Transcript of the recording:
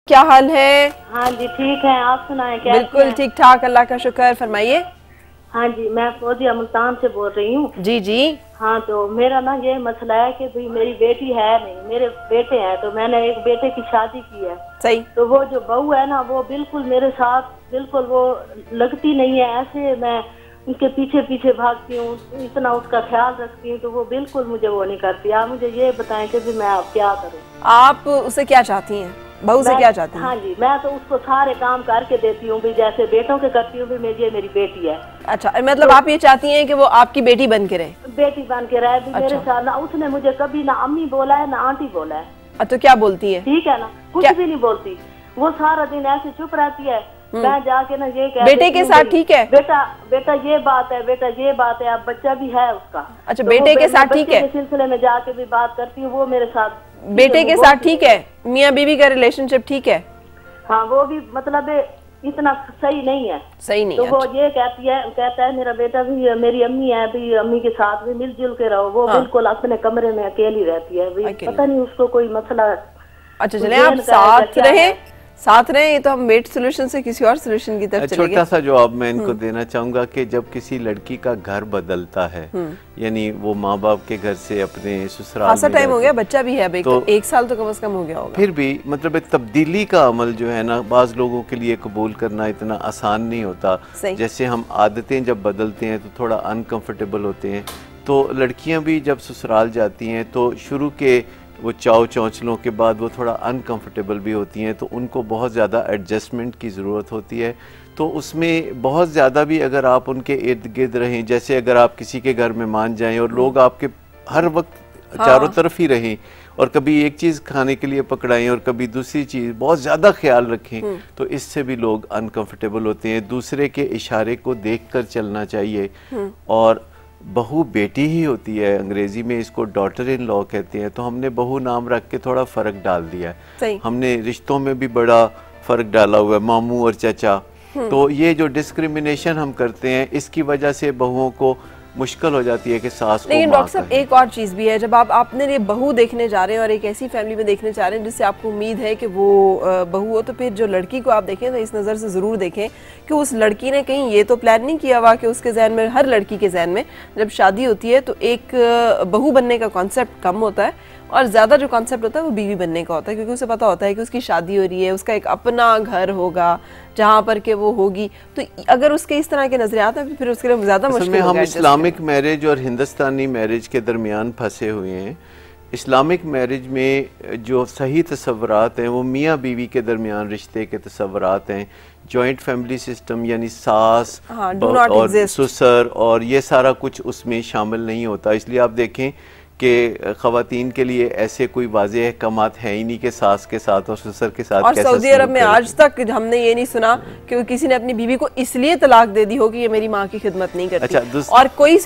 क्या हाल है? हाँ जी ठीक है, आप सुनाएं क्या? बिल्कुल ठीक ठाक, अल्लाह का शुक्र। फरमाइए। हाँ जी, मैं फौजिया मुल्तान से बोल रही हूँ। जी जी। हाँ, तो मेरा ना ये मसला है कि भाई मेरी बेटी है नहीं, मेरे बेटे हैं। तो मैंने एक बेटे की शादी की है। सही। तो वो जो बहू है ना, वो बिल्कुल मेरे साथ बिल्कुल वो लगती नहीं है। ऐसे मैं उनके पीछे पीछे भागती हूँ, इतना उसका ख्याल रखती हूँ, तो वो बिल्कुल मुझे वो नहीं करती। आप मुझे ये बताएं कि भी मैं आप क्या करूँ? आप उसे क्या चाहती हैं? बहू से क्या चाहती हैं? हाँ जी, मैं तो उसको सारे काम करके देती हूँ, भी जैसे बेटों के करती हूँ, भी ये मेरी बेटी है। अच्छा, मतलब आप ये चाहती हैं कि वो आपकी बेटी बन के रहे? बेटी बन के रहे भी। अच्छा। मेरे साथ ना उसने मुझे कभी ना अम्मी बोला है ना आंटी बोला है। तो क्या बोलती है? ठीक है ना, कुछ भी नहीं बोलती। वो सारा दिन ऐसे चुप रहती है। मैं जाके ना ये कह बेटे के साथ ठीक है? बेटा ये बात है, बेटा ये बात है। अब बच्चा भी है उसका। अच्छा, बेटे के साथ ठीक है? सिलसिले में जाके भी बात करती हूँ, वो मेरे साथ। बेटे के साथ ठीक है? मियाँ बीवी का रिलेशनशिप ठीक है? हाँ, वो भी मतलब इतना सही नहीं है। सही नहीं तो है। वो ये कहता है मेरा बेटा भी, मेरी अम्मी है भी, अम्मी के साथ भी मिलजुल के रहो। वो बिल्कुल अपने कमरे में अकेली रहती है। पता नहीं उसको कोई मसला। अच्छा, चले आप साथ रहे। ये तो हम वेट सोल्यूशन से किसी और सोल्यूशन की तरफ चले गए। छोटा सा जवाब मैं इनको देना चाहूंगा कि जब किसी लड़की का घर बदलता है, यानी वो माँ बाप के घर से अपने ससुराल में टाइम हो गया, बच्चा भी है, तो 1 साल तो कम से कम हो गया होगा। फिर भी मतलब एक तब्दीली का अमल जो है ना, बाज लोगों के लिए कबूल करना इतना आसान नहीं होता। जैसे हम आदतें जब बदलते हैं तो थोड़ा अनकंफर्टेबल होते हैं। तो लड़कियां भी जब ससुराल जाती हैं तो शुरू के वो चाव चौंचलों के बाद वो थोड़ा अनकंफर्टेबल भी होती हैं, तो उनको बहुत ज़्यादा एडजस्टमेंट की ज़रूरत होती है। तो उसमें बहुत ज़्यादा भी अगर आप उनके इर्द गिर्द रहें, जैसे अगर आप किसी के घर में मान जाएं और लोग आपके हर वक्त चारों तरफ ही रहें और कभी एक चीज़ खाने के लिए पकड़ाएं और कभी दूसरी चीज़, बहुत ज़्यादा ख्याल रखें, तो इससे भी लोग अनकंफर्टेबल होते हैं। दूसरे के इशारे को देखकर चलना चाहिए। और बहू बेटी ही होती है, अंग्रेजी में इसको डॉटर इन लॉ कहते हैं। तो हमने बहू नाम रख के थोड़ा फ़र्क डाल दिया है। हमने रिश्तों में भी बड़ा फ़र्क डाला हुआ है, मामू और चाचा। तो ये जो डिस्क्रिमिनेशन हम करते हैं, इसकी वजह से बहुओं को मुश्किल हो जाती है कि सास को। लेकिन डॉक्टर साहब, एक और चीज़ भी है, जब आप आपने ये बहू देखने जा रहे हैं और एक ऐसी फैमिली में देखने जा रहे हैं जिससे आपको उम्मीद है कि वो बहू हो, तो फिर जो लड़की को आप देखें तो इस नज़र से ज़रूर देखें कि उस लड़की ने कहीं ये तो प्लान नहीं किया हुआ कि उसके जहन में, हर लड़की के जहन में जब शादी होती है तो एक बहू बनने का कॉन्सेप्ट कम होता है और ज़्यादा जो कॉन्सेप्ट होता है वो बीवी बनने का होता है, क्योंकि उसे पता होता है कि उसकी शादी हो रही है, उसका एक अपना घर होगा जहाँ पर के वो होगी। तो अगर उसके इस तरह के नजरियात हैं तो फिर उसके लिए ज़्यादा मुश्किल होगा। हम इस्लामिक मैरिज और हिंदुस्तानी मैरिज के दरमियान फंसे हुए हैं। इस्लामिक मैरिज में जो सही तस्वुरात हैं वो मियाँ बीवी के दरमियान रिश्ते के तस्वुरात हैं। जॉइंट फैमिली सिस्टम यानी सास और ससुर और ये सारा कुछ उसमें शामिल नहीं होता। इसलिए आप देखें कि ख़वातीन के लिए ऐसे कोई वाज़ेह अहकामात है ही नहीं कि सास के साथ और ससुर के साथ। और सऊदी अरब में आज तक हमने ये नहीं सुना कि किसी ने अपनी बीवी को इसलिए तलाक दे दी हो कि ये मेरी माँ की खिदमत नहीं करती। और कोई